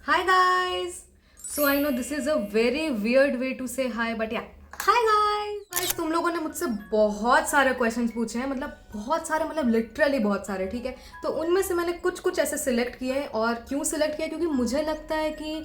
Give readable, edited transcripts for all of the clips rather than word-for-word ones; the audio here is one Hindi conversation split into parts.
Hi guys! So I know this is a very weird way to say hi, but yeah. Hi guys! Guys, तुम लोगों ने मुझसे बहुत सारे क्वेश्चंस पूछे हैं, मतलब बहुत सारे, मतलब लिटरली बहुत सारे, ठीक है। तो उनमें से मैंने कुछ कुछ ऐसे सिलेक्ट किए हैं। और क्यों सिलेक्ट किया, क्योंकि मुझे लगता है कि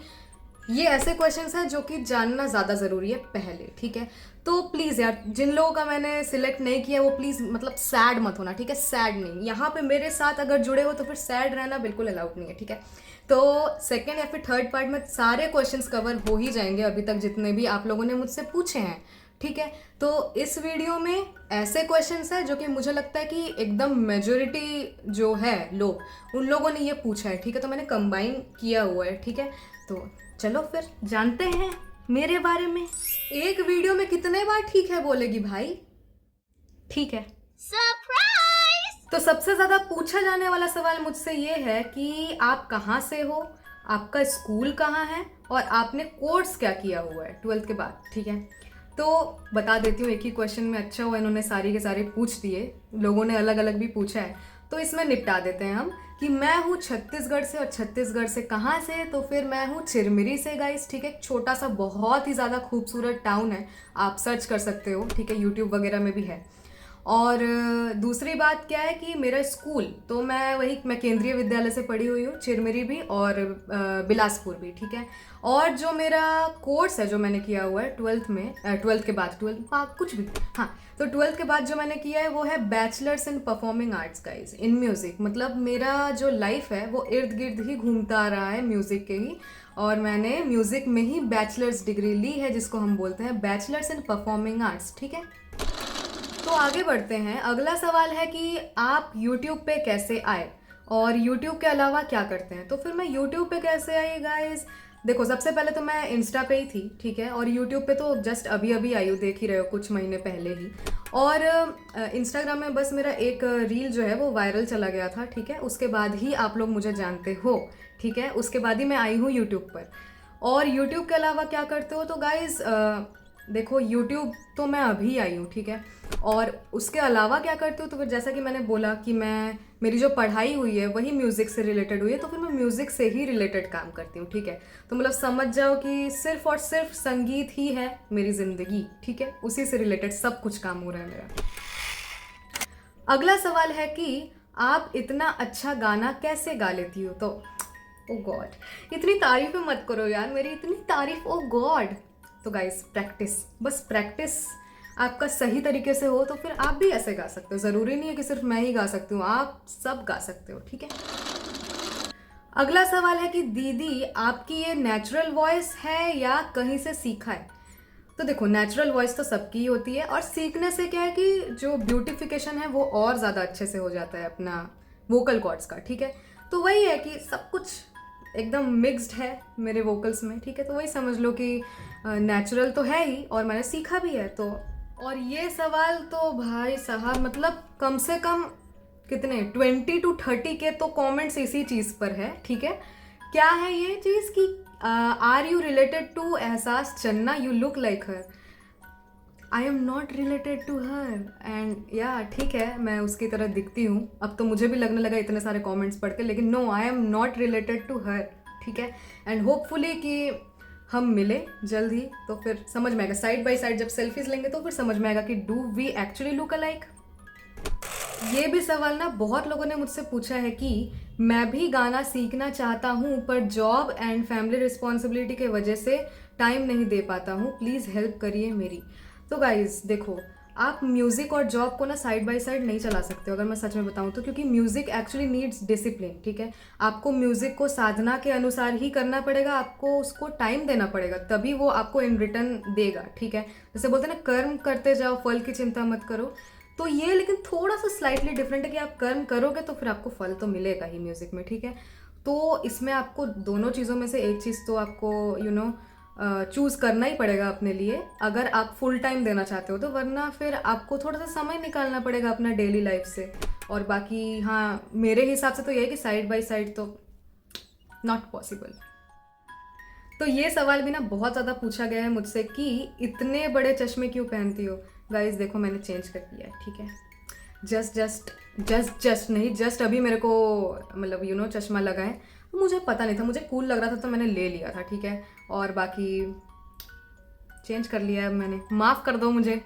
ये ऐसे क्वेश्चंस हैं जो कि जानना ज़्यादा ज़रूरी है पहले, ठीक है। तो प्लीज़ यार, जिन लोगों का मैंने सिलेक्ट नहीं किया वो प्लीज़ मतलब सैड मत होना, ठीक है। सैड नहीं, यहाँ पे मेरे साथ अगर जुड़े हो तो फिर सैड रहना बिल्कुल अलाउड नहीं है, ठीक है। तो सेकेंड या फिर थर्ड पार्ट में सारे क्वेश्चंस कवर हो ही जाएंगे अभी तक जितने भी आप लोगों ने मुझसे पूछे हैं, ठीक है। तो इस वीडियो में ऐसे क्वेश्चंस हैं जो कि मुझे लगता है कि एकदम मेजोरिटी जो है लोग, उन लोगों ने ये पूछा है, ठीक है। तो मैंने कंबाइन किया हुआ है, ठीक है। तो चलो फिर जानते हैं मेरे बारे में। एक वीडियो में कितने बार ठीक है बोलेगी भाई? ठीक है। सरप्राइज! तो सबसे ज्यादा पूछा जाने वाला सवाल मुझसे ये है कि आप कहाँ से हो, आपका स्कूल कहाँ है और आपने कोर्स क्या किया हुआ है 12th के बाद, ठीक है। तो बता देती हूँ, एक ही क्वेश्चन में अच्छा हुआ इन्होंने सारी के सारे पूछ दिए, लोगों ने अलग अलग भी पूछा है। तो इसमें निपटा देते हैं हम कि मैं हूँ छत्तीसगढ़ से, और छत्तीसगढ़ से कहाँ से, तो फिर मैं हूँ चिरमिरी से गाइस, ठीक है। छोटा सा बहुत ही ज़्यादा खूबसूरत टाउन है, आप सर्च कर सकते हो, ठीक है, यूट्यूब वगैरह में भी है। और दूसरी बात क्या है कि मेरा स्कूल, तो मैं केंद्रीय विद्यालय से पढ़ी हुई हूँ, चिरमिरी भी और बिलासपुर भी, ठीक है। और जो मेरा कोर्स है जो मैंने किया हुआ है 12th में, 12th के बाद, 12th कुछ भी, हाँ, तो 12th के बाद जो मैंने किया है वो है bachelors in performing arts guys, in music. मतलब मेरा जो लाइफ है वो इर्द गिर्द ही घूमता आ रहा है म्यूज़िक के ही, और मैंने म्यूज़िक में ही बैचलर्स डिग्री ली है जिसको हम बोलते हैं बैचलर्स इन परफॉर्मिंग आर्ट्स, ठीक है। तो आगे बढ़ते हैं। अगला सवाल है कि आप YouTube पे कैसे आए और YouTube के अलावा क्या करते हैं। तो फिर मैं YouTube पे कैसे आई गाइस? देखो, सबसे पहले तो मैं इंस्टा पे ही थी, ठीक है। और YouTube पे तो जस्ट अभी अभी आई हूँ, देख ही रहे हो, कुछ महीने पहले ही। और इंस्टाग्राम में बस मेरा एक रील जो है वो वायरल चला गया था, ठीक है। उसके बाद ही आप लोग मुझे जानते हो, ठीक है। उसके बाद ही मैं आई हूँ यूट्यूब पर। और यूट्यूब के अलावा क्या करते हो, तो गाइज देखो, यूट्यूब तो मैं अभी आई हूँ, ठीक है। और उसके अलावा क्या करती हूँ, तो फिर जैसा कि मैंने बोला कि मेरी जो पढ़ाई हुई है वही म्यूज़िक से रिलेटेड हुई है, तो फिर मैं म्यूज़िक से ही रिलेटेड काम करती हूँ, ठीक है। तो मतलब समझ जाओ कि सिर्फ और सिर्फ संगीत ही है मेरी ज़िंदगी, ठीक है। उसी से रिलेटेड सब कुछ काम हो रहा है मेरा। अगला सवाल है कि आप इतना अच्छा गाना कैसे गा लेती हो। तो ओ गॉड, इतनी तारीफें मत करो यार, मेरी इतनी तारीफ, ओ गॉड। तो गाइस, प्रैक्टिस, बस प्रैक्टिस आपका सही तरीके से हो तो फिर आप भी ऐसे गा सकते हो। ज़रूरी नहीं है कि सिर्फ मैं ही गा सकती हूँ, आप सब गा सकते हो, ठीक है। अगला सवाल है कि दीदी, आपकी ये नेचुरल वॉइस है या कहीं से सीखा है। तो देखो, नेचुरल वॉइस तो सबकी ही होती है, और सीखने से क्या है कि जो ब्यूटिफिकेशन है वो और ज़्यादा अच्छे से हो जाता है अपना वोकल कॉर्ड्स का, ठीक है। तो वही है कि सब कुछ एकदम मिक्स्ड है मेरे वोकल्स में, ठीक है। तो वही समझ लो कि नेचुरल तो है ही और मैंने सीखा भी है। तो और ये सवाल तो भाई साहब, मतलब कम से कम कितने 20 to 30 के तो कमेंट्स इसी चीज़ पर है, ठीक है। क्या है ये चीज़ कि are you related to Ahsaas Channa, you look like her. I am not related to her, and या ठीक है, मैं उसकी तरह दिखती हूँ। अब तो मुझे भी लगने लगा इतने सारे कमेंट्स पढ़ के, लेकिन no, I am not related to her, ठीक है। एंड होपफुली कि हम मिले जल्द ही, तो फिर समझ में आएगा, साइड बाय साइड जब सेल्फीज लेंगे तो फिर समझ में आएगा कि do we actually look alike. ये भी सवाल ना बहुत लोगों ने मुझसे पूछा है कि मैं भी गाना सीखना चाहता हूँ पर जॉब एंड फैमिली रिस्पॉन्सिबिलिटी के वजह से टाइम नहीं दे पाता हूँ, प्लीज़ हेल्प करिए मेरी। तो गाइज देखो, आप म्यूज़िक और जॉब को ना साइड बाय साइड नहीं चला सकते हो, अगर मैं सच में बताऊँ तो, क्योंकि म्यूज़िक एक्चुअली नीड्स डिसिप्लिन, ठीक है। आपको म्यूज़िक को साधना के अनुसार ही करना पड़ेगा, आपको उसको टाइम देना पड़ेगा, तभी वो आपको इन रिटर्न देगा, ठीक है। जैसे बोलते हैं ना, कर्म करते जाओ फल की चिंता मत करो। तो ये लेकिन थोड़ा सा स्लाइटली डिफरेंट है कि आप कर्म करोगे तो फिर आपको फल तो मिलेगा ही म्यूज़िक में, ठीक है। तो इसमें आपको दोनों चीज़ों में से एक चीज़ तो आपको चूज़ करना ही पड़ेगा अपने लिए, अगर आप फुल टाइम देना चाहते हो तो, वरना फिर आपको थोड़ा सा समय निकालना पड़ेगा अपना डेली लाइफ से। और बाकी हाँ, मेरे हिसाब से तो ये है कि साइड बाय साइड तो नॉट पॉसिबल। तो ये सवाल भी ना बहुत ज़्यादा पूछा गया है मुझसे कि इतने बड़े चश्मे क्यों पहनती हो। गाइस देखो, मैंने चेंज कर दिया है, ठीक है। जस्ट नहीं, जस्ट अभी मेरे को मतलब चश्मा लगा है। मुझे पता नहीं था, मुझे कूल लग रहा था तो मैंने ले लिया था, ठीक है। और बाकी चेंज कर लिया है मैंने, माफ़ कर दो मुझे।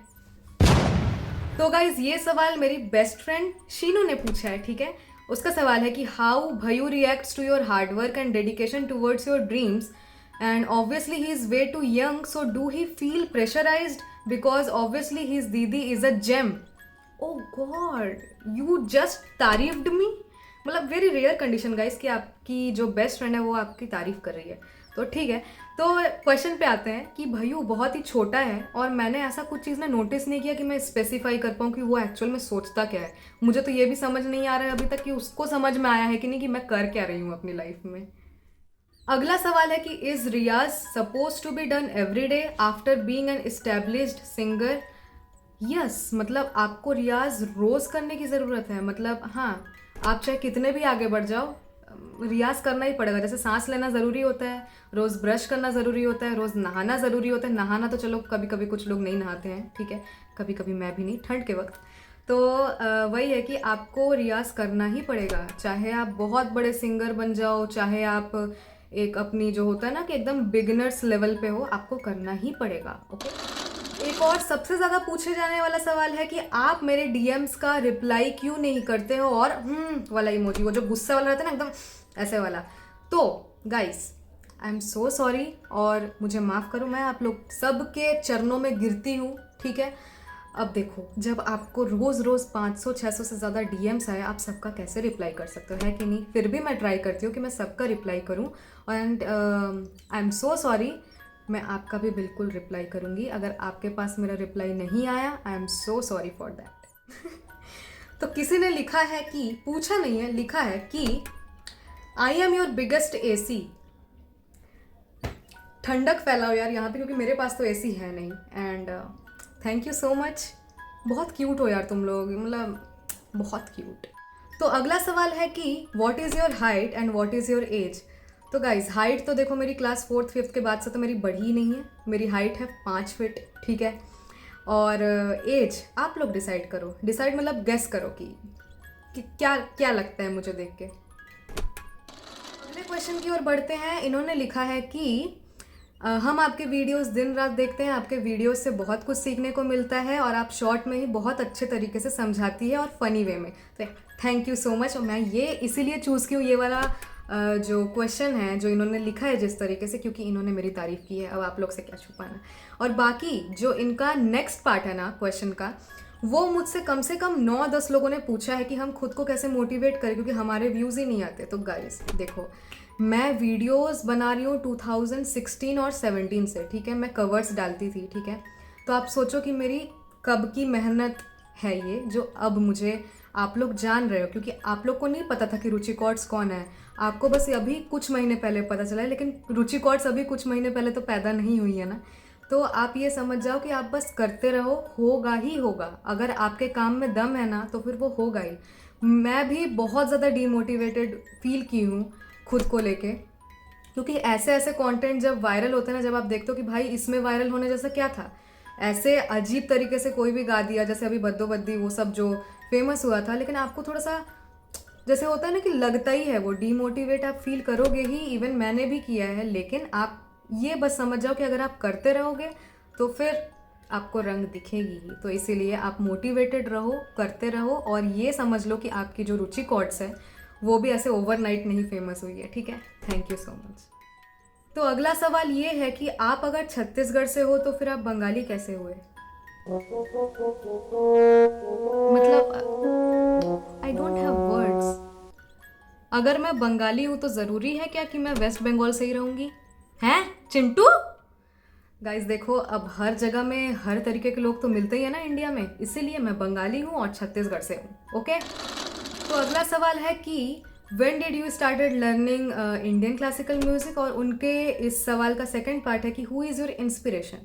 तो गाइज ये सवाल मेरी बेस्ट फ्रेंड शीनू ने पूछा है, ठीक है। उसका सवाल है कि हाउ भयू reacts to your hard work and dedication towards your dreams and obviously he is way too young, so do he feel pressurized because obviously his didi is a gem. Oh God, you just तारीफ्ड मी। मतलब वेरी रेयर कंडीशन गाइस कि आपकी जो बेस्ट फ्रेंड है वो आपकी तारीफ कर रही है, तो ठीक है। तो क्वेश्चन पे आते हैं कि भैयू बहुत ही छोटा है और मैंने ऐसा कुछ चीज़ ना नोटिस नहीं किया कि मैं स्पेसिफाई कर पाऊँ कि वो एक्चुअल में सोचता क्या है। मुझे तो ये भी समझ नहीं आ रहा है अभी तक कि उसको समझ में आया है कि नहीं कि मैं कर क्या रही हूँ अपनी लाइफ में। अगला सवाल है कि is riyaz supposed to be done every day after being an established singer. Yes, मतलब आपको रियाज रोज़ करने की ज़रूरत है। मतलब हाँ, आप चाहे कितने भी आगे बढ़ जाओ, रियाज करना ही पड़ेगा। जैसे सांस लेना ज़रूरी होता है, रोज़ ब्रश करना ज़रूरी होता है, रोज़ नहाना ज़रूरी होता है। नहाना तो चलो कभी कभी कुछ लोग नहीं नहाते हैं, ठीक है, कभी कभी मैं भी नहीं, ठंड के वक्त। तो वही है कि आपको रियाज करना ही पड़ेगा, चाहे आप बहुत बड़े सिंगर बन जाओ, चाहे आप एक अपनी जो होता है ना कि एकदम बिगिनर्स लेवल पे हो, आपको करना ही पड़ेगा, ओके। एक और सबसे ज़्यादा पूछे जाने वाला सवाल है कि आप मेरे डीएम्स का रिप्लाई क्यों नहीं करते हो, और वाला इमोजी, वो जो गुस्सा वाला रहता है ना एकदम ऐसे वाला। तो guys I am so sorry और मुझे माफ़ करो, मैं आप लोग सबके चरणों में गिरती हूँ, ठीक है। अब देखो, जब आपको रोज़ रोज़ 500-600 से ज़्यादा डीएम्स आए, आप सबका कैसे रिप्लाई कर सकते हो, है कि नहीं। फिर भी मैं ट्राई करती हूँ कि मैं सबका रिप्लाई करूँ and I am so sorry. मैं आपका भी बिल्कुल रिप्लाई करूँगी। अगर आपके पास मेरा रिप्लाई नहीं आया, I am so sorry for that. तो किसी ने लिखा है कि, पूछा नहीं है, लिखा है कि I am your biggest AC. ठंडक फैलाओ यार यहाँ पे, क्योंकि मेरे पास तो एसी है नहीं। And thank you so much, बहुत क्यूट हो यार तुम लोग, मतलब बहुत क्यूट। तो अगला सवाल है कि what is your height and what is your age. तो गाइज हाइट तो देखो, मेरी क्लास 4th-5th के बाद से तो मेरी बढ़ी ही नहीं है। मेरी हाइट है 5 फीट, ठीक है। और एज आप लोग डिसाइड करो, डिसाइड मतलब गेस करो कि क्या क्या लगता है मुझे देख के। अगले क्वेश्चन की ओर बढ़ते हैं। इन्होंने लिखा है कि हम आपके वीडियोस दिन रात देखते हैं, आपके वीडियोस से बहुत कुछ सीखने को मिलता है और आप शॉर्ट में ही बहुत अच्छे तरीके से समझाती है और फनी वे में। तो थैंक यू सो मच। और मैं ये इसीलिए चूज़ की हूँ ये वाला जो क्वेश्चन है जो इन्होंने लिखा है जिस तरीके से, क्योंकि इन्होंने मेरी तारीफ़ की है। अब आप लोग से क्या छुपाना। और बाकी जो इनका नेक्स्ट पार्ट है ना क्वेश्चन का, वो मुझसे कम से कम 9-10 लोगों ने पूछा है कि हम खुद को कैसे मोटिवेट करें, क्योंकि हमारे व्यूज़ ही नहीं आते। तो गाइस देखो, मैं वीडियोस बना रही हूँ 2016 और 17 से, ठीक है। मैं कवर्स डालती थी, ठीक है। तो आप सोचो कि मेरी कब की मेहनत है ये, जो अब मुझे आप लोग जान रहे हो, क्योंकि आप लोग को नहीं पता था कि रुचि कॉर्ड्स कौन है। आपको बस अभी कुछ महीने पहले पता चला है, लेकिन रुचि कॉर्ड्स अभी कुछ महीने पहले तो पैदा नहीं हुई है ना। तो आप ये समझ जाओ कि आप बस करते रहो, होगा ही होगा। अगर आपके काम में दम है ना तो फिर वो होगा ही। मैं भी बहुत ज़्यादा डीमोटिवेटेड फील की हूँ खुद को लेके, क्योंकि ऐसे ऐसे कंटेंट जब वायरल होते हैं ना, जब आप देखते हो कि भाई इसमें वायरल होने जैसा क्या था, ऐसे अजीब तरीके से कोई भी गा दिया, जैसे अभी बद्दो बद्दी वो सब जो फेमस हुआ था, लेकिन आपको थोड़ा सा जैसे होता है ना कि लगता ही है, वो डीमोटिवेट आप फील करोगे ही। इवन मैंने भी किया है, लेकिन आप ये बस समझ जाओ कि अगर आप करते रहोगे तो फिर आपको रंग दिखेगी ही। तो इसीलिए आप मोटिवेटेड रहो, करते रहो, और ये समझ लो कि आपकी जो रुचि कॉर्ड्स है वो भी ऐसे ओवरनाइट नहीं फेमस हुई है, ठीक है। Thank you so much. तो अगला सवाल ये है कि आप अगर छत्तीसगढ़ से हो तो फिर आप बंगाली कैसे हुए। मतलब आई डोंट हैव वर्ड्स। अगर मैं बंगाली हूँ तो ज़रूरी है क्या कि मैं वेस्ट बंगाल से ही रहूँगी, हैं चिंटू। गाइस देखो, अब हर जगह में हर तरीके के लोग तो मिलते ही है ना इंडिया में, इसीलिए मैं बंगाली हूँ और छत्तीसगढ़ से हूँ, ओके। तो अगला सवाल है कि when did you started learning Indian classical music, और उनके इस सवाल का सेकंड पार्ट है कि हु इज़ योर इंस्पिरेशन।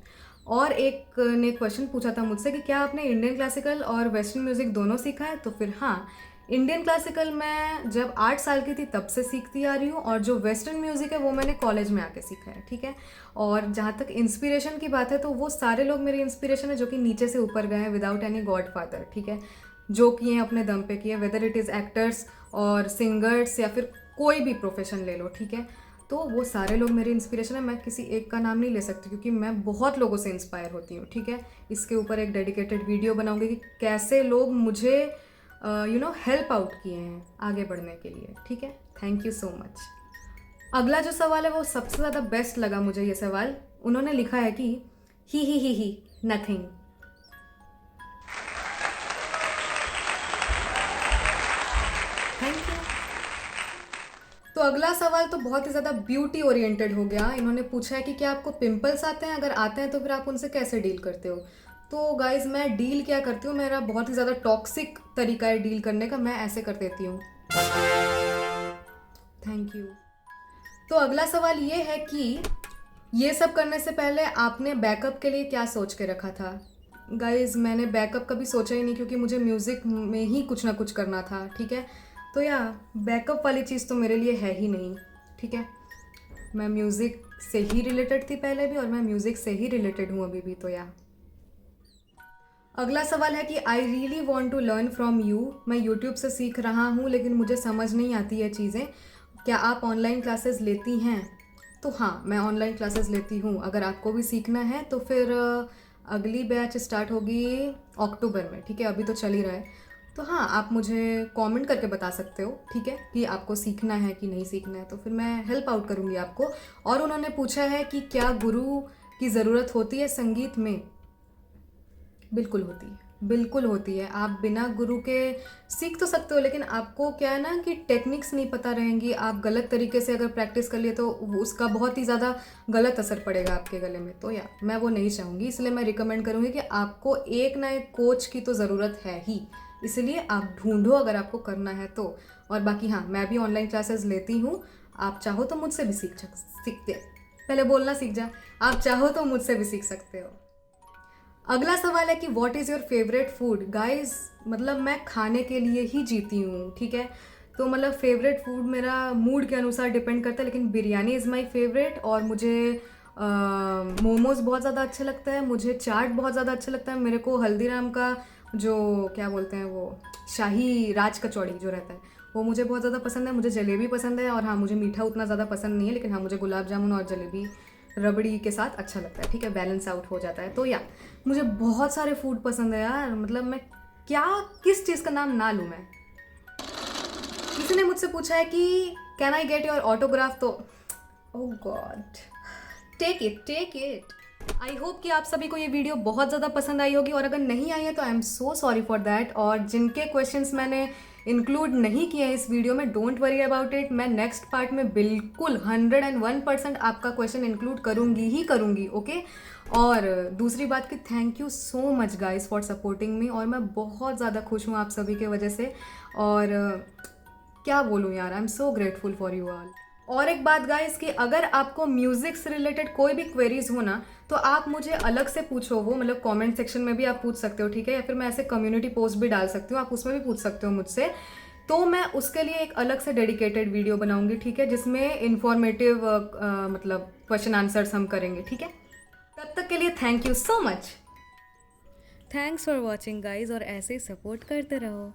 और एक ने क्वेश्चन पूछा था मुझसे कि क्या आपने इंडियन क्लासिकल और वेस्टर्न म्यूजिक दोनों सीखा है। तो फिर हाँ, इंडियन क्लासिकल मैं जब 8 साल की थी तब से सीखती आ रही हूँ, और जो वेस्टर्न म्यूज़िक है वो मैंने कॉलेज में आके सीखा है, ठीक है। और जहाँ तक इंस्पिरेशन की बात है तो वो सारे लोग मेरे इंस्पिरेशन है जो कि नीचे से ऊपर गए हैं विदाउट एनी गॉड फादर, ठीक है। जो किए हैं अपने दम पे किए, वेदर इट इज़ एक्टर्स और सिंगर्स या फिर कोई भी प्रोफेशन ले लो, ठीक है। तो वो सारे लोग मेरे इंस्पिरेशन है, मैं किसी एक का नाम नहीं ले सकती क्योंकि मैं बहुत लोगों से इंस्पायर होती हूँ, ठीक है। इसके ऊपर एक डेडिकेटेड वीडियो बनाऊंगी कि कैसे लोग मुझे हेल्प आउट किए हैं आगे बढ़ने के लिए, ठीक है। Thank you so much. अगला जो सवाल है वो सबसे ज़्यादा बेस्ट लगा मुझे ये सवाल। उन्होंने लिखा है कि ही नथिंग। Thank you. तो अगला सवाल तो बहुत ही ज़्यादा ब्यूटी ओरिएंटेड हो गया। इन्होंने पूछा है कि क्या आपको पिंपल्स आते हैं, अगर आते हैं तो फिर आप उनसे कैसे डील करते हो। तो गाइज मैं डील क्या करती हूँ, मेरा बहुत ही ज़्यादा टॉक्सिक तरीका है डील करने का, मैं ऐसे कर देती हूँ। Thank you. तो अगला सवाल ये है कि ये सब करने से पहले आपने बैकअप के लिए क्या सोच के रखा था। गाइज मैंने बैकअप कभी सोचा ही नहीं क्योंकि मुझे म्यूज़िक में ही कुछ ना कुछ करना था, ठीक है। तो या बैकअप वाली चीज़ तो मेरे लिए है ही नहीं, ठीक है। मैं म्यूज़िक से ही रिलेटेड थी पहले भी और मैं म्यूज़िक से ही रिलेटेड हूँ अभी भी। तो या अगला सवाल है कि I really want to learn from you. मैं यूट्यूब से सीख रहा हूँ लेकिन मुझे समझ नहीं आती है चीज़ें, क्या आप ऑनलाइन क्लासेस लेती हैं। तो हाँ, मैं ऑनलाइन क्लासेस लेती हूँ। अगर आपको भी सीखना है तो फिर अगली बैच स्टार्ट होगी अक्टूबर में, ठीक है। अभी तो चल ही रहा है। तो हाँ, आप मुझे कमेंट करके बता सकते हो, ठीक है, कि आपको सीखना है कि नहीं सीखना है, तो फिर मैं हेल्प आउट करूँगी आपको। और उन्होंने पूछा है कि क्या गुरु की ज़रूरत होती है संगीत में। बिल्कुल होती है, बिल्कुल होती है। आप बिना गुरु के सीख तो सकते हो लेकिन आपको क्या है ना कि टेक्निक्स नहीं पता रहेंगी। आप गलत तरीके से अगर प्रैक्टिस कर लिए तो उसका बहुत ही ज़्यादा गलत असर पड़ेगा आपके गले में। तो या मैं वो नहीं चाहूँगी, इसलिए मैं रिकमेंड करूँगी कि आपको एक ना एक कोच की तो ज़रूरत है ही, इसलिए आप ढूंढो अगर आपको करना है तो। और बाकी हाँ, मैं भी ऑनलाइन क्लासेस लेती हूँ। आप चाहो तो मुझसे भी सीखते पहले बोलना सीख जा। आप चाहो तो मुझसे भी सीख सकते हो। अगला सवाल है कि what is your favourite food. Guys मतलब मैं खाने के लिए ही जीती हूँ, ठीक है। तो मतलब फेवरेट फूड मेरा मूड के अनुसार डिपेंड करता है, लेकिन बिरयानी इज़ माय फेवरेट। और मुझे मोमोज़ बहुत ज़्यादा अच्छा लगता है, मुझे चाट बहुत ज़्यादा अच्छा लगता है। मेरे को हल्दीराम का जो क्या बोलते हैं वो शाही राज कचौड़ी जो रहता है वो मुझे बहुत ज़्यादा पसंद है। मुझे जलेबी पसंद है। और हाँ, मुझे मीठा उतना ज़्यादा पसंद नहीं है, लेकिन हाँ मुझे गुलाब जामुन और जलेबी रबड़ी के साथ अच्छा लगता है, ठीक है, बैलेंस आउट हो जाता है। तो या मुझे बहुत सारे फूड पसंद है यार, मतलब मैं क्या किस चीज़ का नाम ना लूँ मैं। किसी ने मुझसे पूछा है कि can I get your autograph. तो oh God, take it. I hope कि आप सभी को ये वीडियो बहुत ज़्यादा पसंद आई होगी, और अगर नहीं आई है तो I am so sorry for that. और जिनके क्वेश्चंस मैंने इंक्लूड नहीं किए हैं इस वीडियो में, डोंट वरी अबाउट इट। मैं नेक्स्ट पार्ट में बिल्कुल 101% आपका क्वेश्चन इंक्लूड करूँगी ही करूँगी, ओके। और दूसरी बात कि thank you so much guys for supporting me. और मैं बहुत ज़्यादा खुश हूँ आप सभी के वजह से। और क्या बोलूँ यार, I am so grateful for you all. और एक बात गाइस कि अगर आपको म्यूज़िक से रिलेटेड कोई भी क्वेरीज हो ना, तो आप मुझे अलग से पूछो, वो मतलब कमेंट सेक्शन में भी आप पूछ सकते हो, ठीक है। या फिर मैं ऐसे कम्युनिटी पोस्ट भी डाल सकती हूँ, आप उसमें भी पूछ सकते हो मुझसे। तो मैं उसके लिए एक अलग से डेडिकेटेड वीडियो बनाऊंगी, ठीक है, जिसमें इंफॉर्मेटिव मतलब क्वेश्चन आंसर्स हम करेंगे, ठीक है। तब तक के लिए thank you so much. Thanks for watching guys, और ऐसे ही सपोर्ट करते रहो।